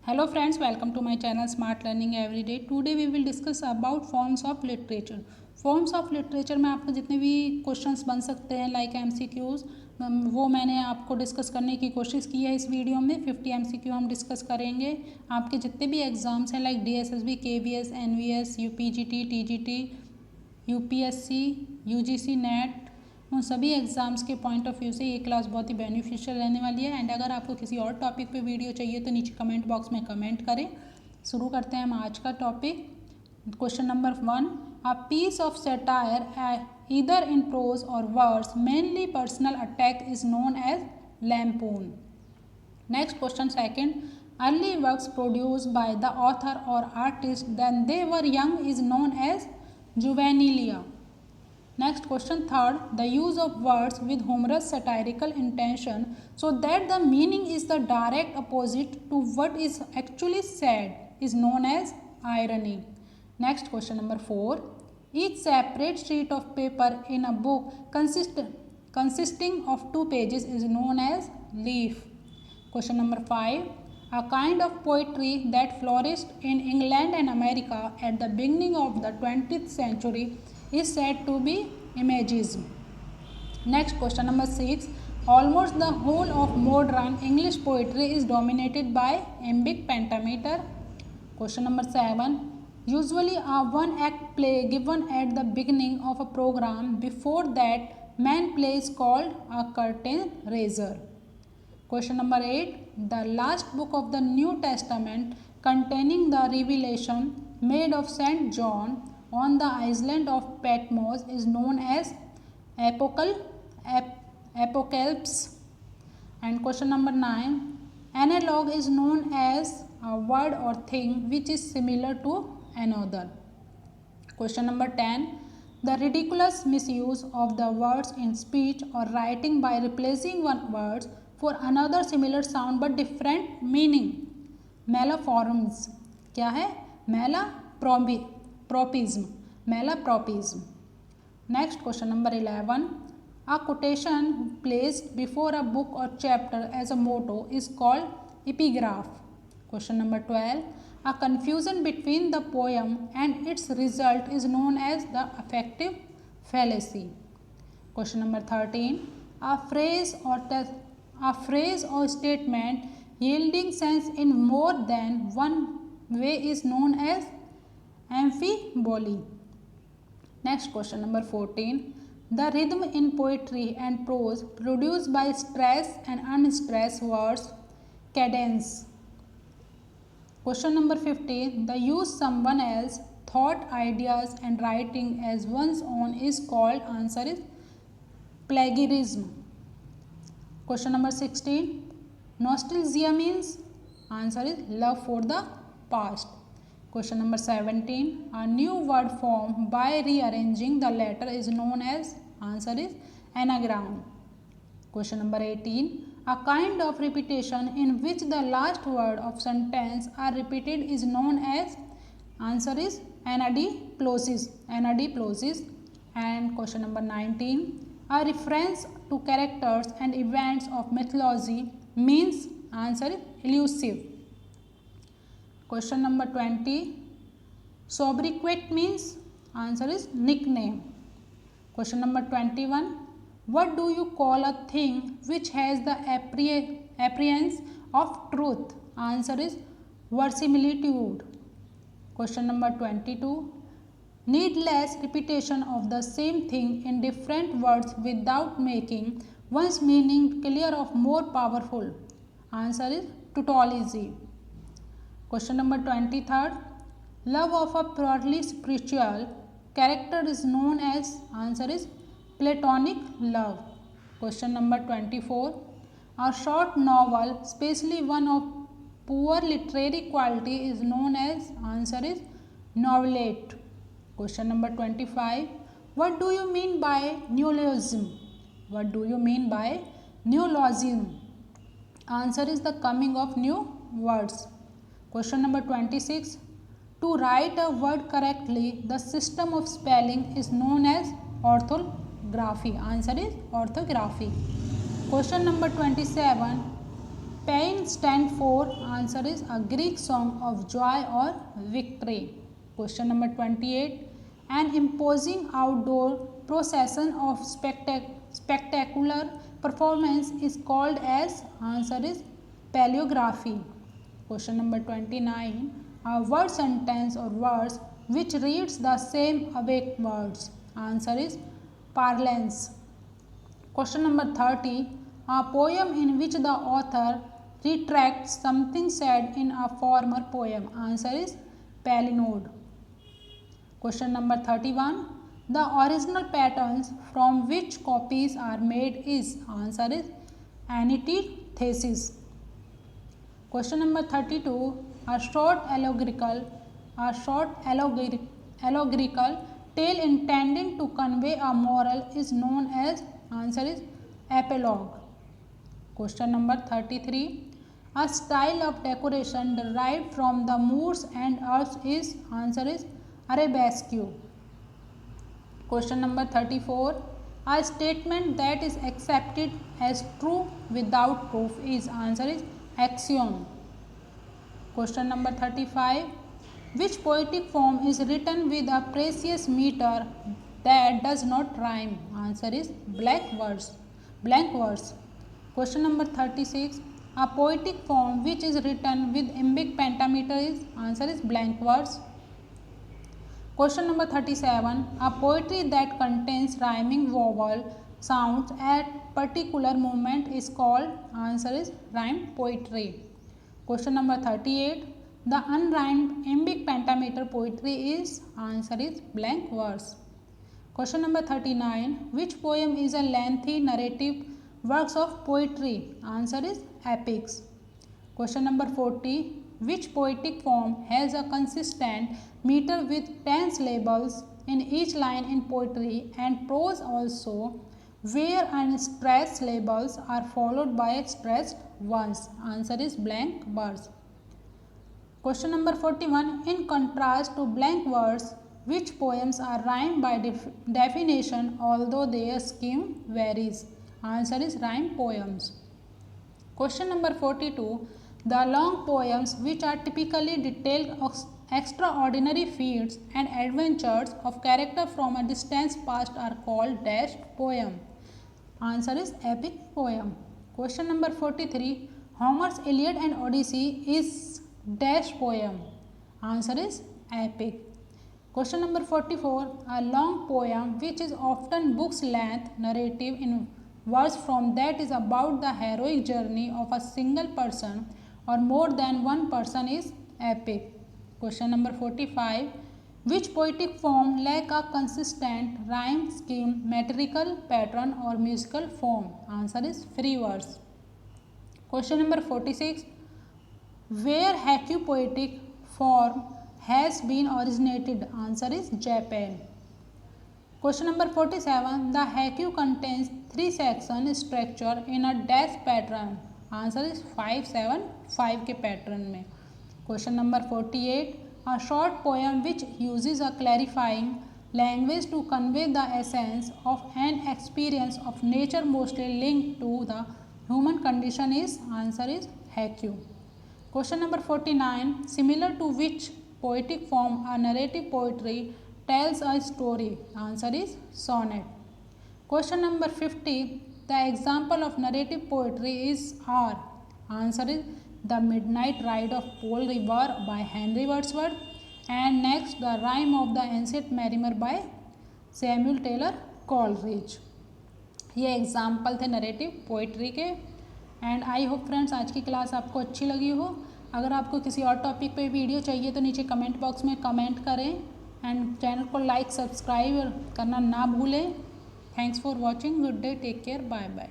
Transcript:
Hello friends, welcome to my channel Smart Learning Everyday. Today we will discuss about forms of literature. Forms of literature में आपको जितने भी questions बन सकते हैं लाइक MCQs वो मैंने आपको डिस्कस करने की कोशिश की है इस वीडियो में। 50 MCQ हम डिस्कस करेंगे। आपके जितने भी एग्जाम्स हैं like DSSB, KVS, NVS, UPGT, TGT, UPSC, UGC, net, उन सभी एग्ज़ाम्स के पॉइंट ऑफ व्यू से ये क्लास बहुत ही बेनिफिशियल रहने वाली है। एंड अगर आपको किसी और टॉपिक पे वीडियो चाहिए तो नीचे कमेंट बॉक्स में कमेंट करें। शुरू करते हैं हम आज का topic. Question number 1, a piece of satire either in prose or words mainly personal attack is known as lampoon. Next question second, early works produced by the author or artist then they were young is known as juvenilia. Next question third, the use of words with humorous satirical intention so that the meaning is the direct opposite to what is actually said is known as irony. Next question number 4, each separate sheet of paper in a book consisting of 2 pages is known as leaf. Question number 5, a kind of poetry that flourished in England and America at the beginning of the 20th century is said to be imagism. Next question number 6, almost the whole of modern English poetry is dominated by iambic pentameter. Question number 7, usually a one act play given at the beginning of a program. Before that main play is called a curtain raiser. Question number 8, the last book of the New Testament containing the revelation made of Saint John on the island of Patmos is known as Apocalypse. And question number 9, analog is known as a word or thing which is similar to another. Question number 10, the ridiculous misuse of the words in speech or writing by replacing one word for another similar sound but different meaning. Malapropism. क्या है? Malapropism. Next question number 11, a quotation placed before a book or chapter as a motto is called epigraph. Question number 12, a confusion between the poem and its result is known as the affective fallacy. Question number 13, a phrase or statement yielding sense in more than one way is known as amphiboly. Next question number 14, the rhythm in poetry and prose produced by stressed and unstressed words, cadence. Question number 15, the use someone else thought, ideas and writing as one's own is called, answer is plagiarism. Question number 16, nostalgia means, answer is love for the past. Question number 17, a new word formed by rearranging the letter is known as, answer is anagram. Question number 18, a kind of repetition in which the last word of sentence are repeated is known as, answer is anadiplosis. And question number 19, a reference to characters and events of mythology means, answer is elusive. Question number 20, sobriquet means, answer is nickname. Question number 21, what do you call a thing which has the appearance of truth? Answer is verisimilitude. Question number 22, needless repetition of the same thing in different words without making one's meaning clear or more powerful. Answer is tautology. Question number 23, love of a purely spiritual character is known as, answer is platonic love. Question number 24, a short novel, especially one of poor literary quality, is known as, answer is novelette. Question number 25, what do you mean by neologism? What do you mean by neologism? Answer is the coming of new words. Question number 26, to write a word correctly, the system of spelling is known as orthography. Answer is orthography. Question number 27, Paean stand for? Answer is a Greek song of joy or victory. Question number 28. An imposing outdoor procession of spectacular performance is called as? Answer is paleography. Question number 29. A word sentence or words which reads the same awake words. Answer is parlance. Question number 30. A poem in which the author retracts something said in a former poem. Answer is palinode. Question number 31. The original patterns from which copies are made is? Answer is antithesis. Question number 32. A short allegorical tale intending to convey a moral is known as? Answer is epilogue. Question number 33. A style of decoration derived from the Moors and Arabs is? Answer is arabesque. Question number 34. A statement that is accepted as true without proof is? Answer is axiom. Question number 35. Which poetic form is written with a precious meter that does not rhyme? Answer is blank verse. Question number 36. A poetic form which is written with iambic pentameter is? Answer is blank verse. Question number 37. A poetry that contains rhyming vowel sounds at particular moment is called? Answer is rhymed poetry. Question number 38. The unrhymed iambic pentameter poetry is? Answer is blank verse. Question number 39. Which poem is a lengthy narrative works of poetry? Answer is epics. Question number 40. Which poetic form has a consistent meter with 10 syllables in each line in poetry and prose also, where unstressed syllables are followed by stressed ones? Answer is blank verse. Question number 41. In contrast to blank verse, which poems are rhymed by definition although their scheme varies? Answer is rhymed poems. Question number 42. The long poems which are typically detailed extraordinary feats and adventures of character from a distance past are called dash poem. Answer is epic poem. Question number 43. Homer's Iliad and Odyssey is dash poem. Answer is epic. Question number 44. A long poem which is often book's length narrative in verse form that is about the heroic journey of a single person or more than one person is epic. Question number 45. Which poetic form lack a consistent rhyme scheme, metrical pattern or musical form? Answer is free verse. Question number 46. Where haiku poetic form has been originated? Answer is Japan. Question number 47. The haiku contains 3-section structure in a dash pattern. Answer is 5-7-5 के pattern में. Question number 48. A short poem which uses a clarifying language to convey the essence of an experience of nature mostly linked to the human condition is? Answer is haiku. Question number 49. Similar to which poetic form a narrative poetry tells a story? Answer is sonnet. Question number 50. The example of narrative poetry is are? Answer is The Midnight Ride of Pole River by Henry Wordsworth and next The Rime of the Ancient Mariner by Samuel Taylor Coleridge. ये example थे narrative poetry के. And I hope friends आज की class आपको अच्छी लगी हो. अगर आपको किसी और टॉपिक पे वीडियो चाहिए तो नीचे कमेंट बॉक्स में कमेंट करें एंड चैनल को लाइक सब्सक्राइब करना ना भूलें. Thanks for watching. Good day. Take care. Bye bye.